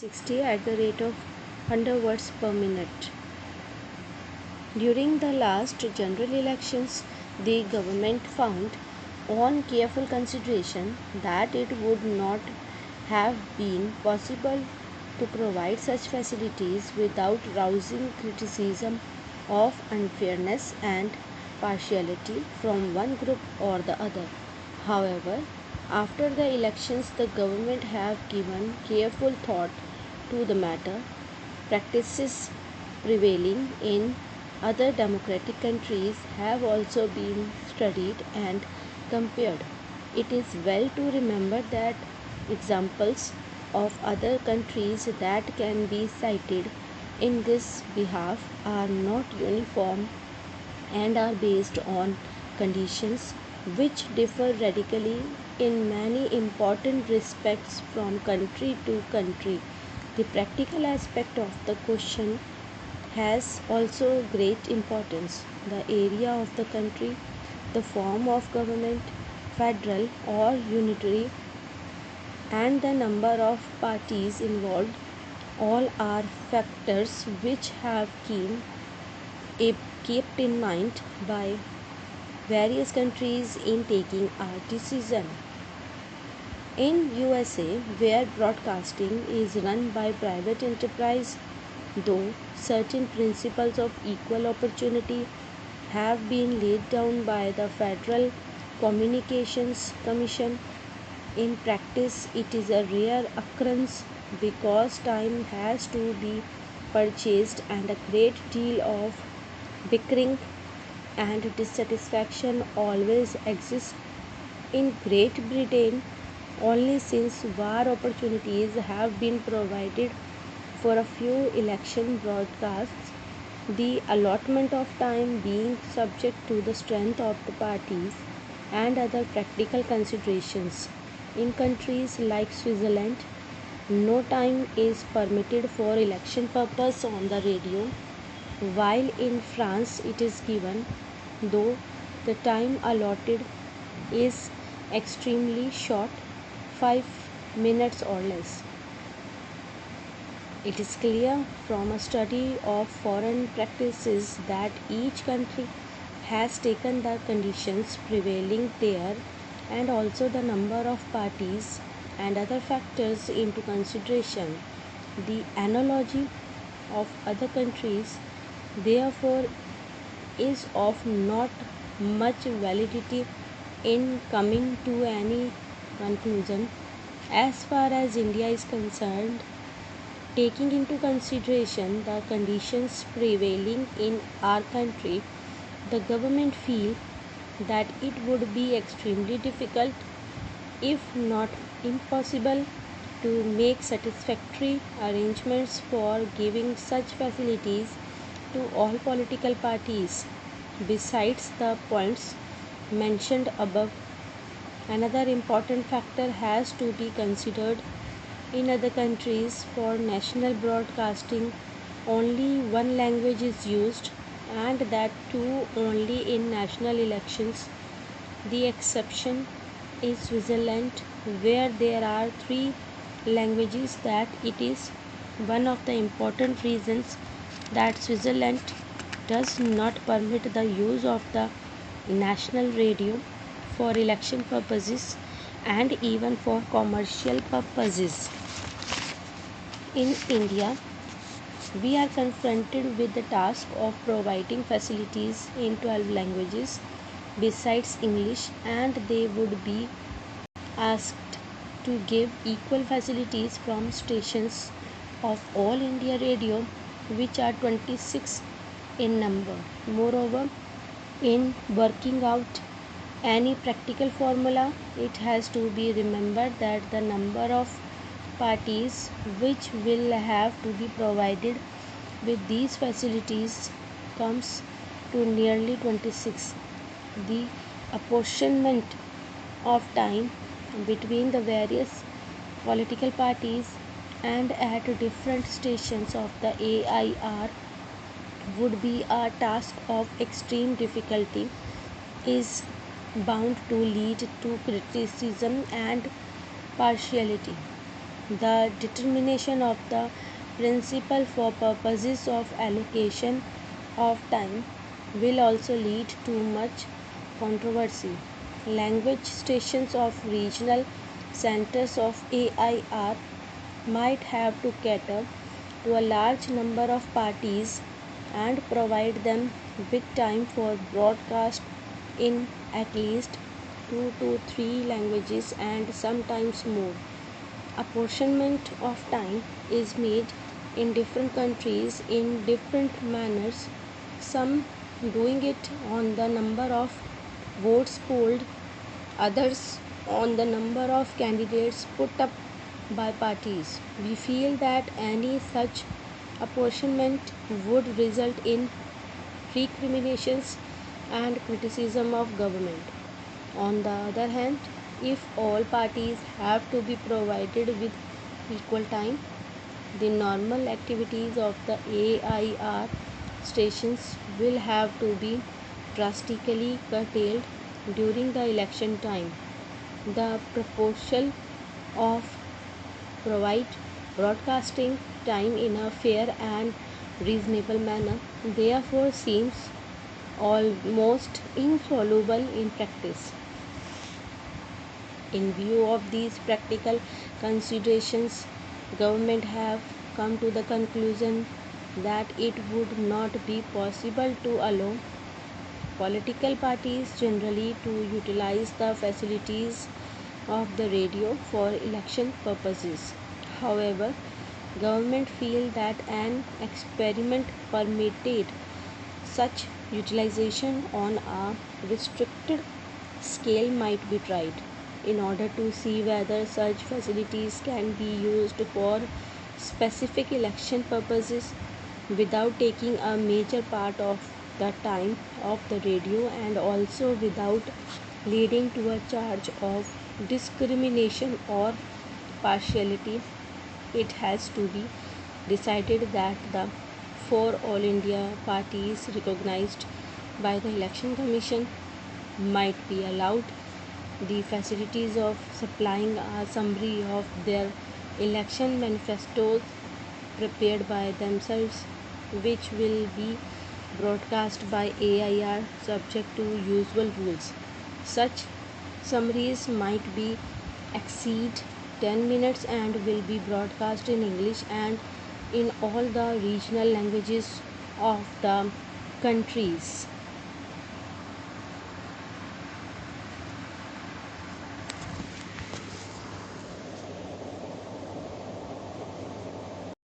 TC-60 at the rate of 100 words per minute. During the last general elections, the government found, on careful consideration, that it would not have been possible to provide such facilities without rousing criticism of unfairness and partiality from one group or the other. However, after the elections, the government have given careful thought to the matter. Practices prevailing in other democratic countries have also been studied and compared. It is well to remember that examples of other countries that can be cited in this behalf are not uniform and are based on conditions which differ radically in many important respects from country to country. The practical aspect of the question has also great importance. The area of the country, the form of government, federal or unitary, and the number of parties involved, all are factors which have been kept in mind by various countries in taking a decision. In USA, where broadcasting is run by private enterprise, though certain principles of equal opportunity have been laid down by the Federal Communications Commission, in practice it is a rare occurrence because time has to be purchased and a great deal of bickering and dissatisfaction always exists in Great Britain. Only since war opportunities have been provided for a few election broadcasts, the allotment of time being subject to the strength of the parties and other practical considerations. In countries like Switzerland, no time is permitted for election purpose on the radio, while in France it is given, though the time allotted is extremely short, 5 minutes or less. It is clear from a study of foreign practices that each country has taken the conditions prevailing there and also the number of parties and other factors into consideration. The analogy of other countries, therefore, is of not much validity in coming to any conclusion. As far as India is concerned, taking into consideration the conditions prevailing in our country, the government feel that it would be extremely difficult, if not impossible, to make satisfactory arrangements for giving such facilities to all political parties. Besides the points mentioned above, another important factor has to be considered. In other countries, for national broadcasting, only one language is used, and that too only in national elections. The exception is Switzerland, where there are 3 languages. That it is one of the important reasons that Switzerland does not permit the use of the national radio for election purposes and even for commercial purposes. In India, we are confronted with the task of providing facilities in 12 languages besides English, and they would be asked to give equal facilities from stations of All India Radio, which are 26 in number. Moreover, in working out any practical formula, it has to be remembered that the number of parties which will have to be provided with these facilities comes to nearly 26. The apportionment of time between the various political parties and at different stations of the AIR would be a task of extreme difficulty, is bound to lead to criticism and partiality. The determination of the principle for purposes of allocation of time will also lead to much controversy. Language stations of regional centers of AIR might have to cater to a large number of parties and provide them with time for broadcast in at least 2 to 3 languages and sometimes more. Apportionment of time is made in different countries in different manners, some doing it on the number of votes polled, others on the number of candidates put up by parties. We feel that any such apportionment would result in recriminations and criticism of government. On the other hand, if all parties have to be provided with equal time, the normal activities of the AIR stations will have to be drastically curtailed during the election time. The proposal of provide broadcasting time in a fair and reasonable manner therefore seems almost insoluble in practice. In view of these practical considerations, government have come to the conclusion that it would not be possible to allow political parties generally to utilize the facilities of the radio for election purposes. However, government feel that an experiment permitted such utilization on a restricted scale might be tried in order to see whether such facilities can be used for specific election purposes without taking a major part of the time of the radio and also without leading to a charge of discrimination or partiality. It has to be decided that the four All India parties recognized by the Election Commission might be allowed the facilities of supplying a summary of their election manifestos prepared by themselves, which will be broadcast by AIR subject to usual rules. Such summaries might be exceed 10 minutes and will be broadcast in English and in all the regional languages of the countries.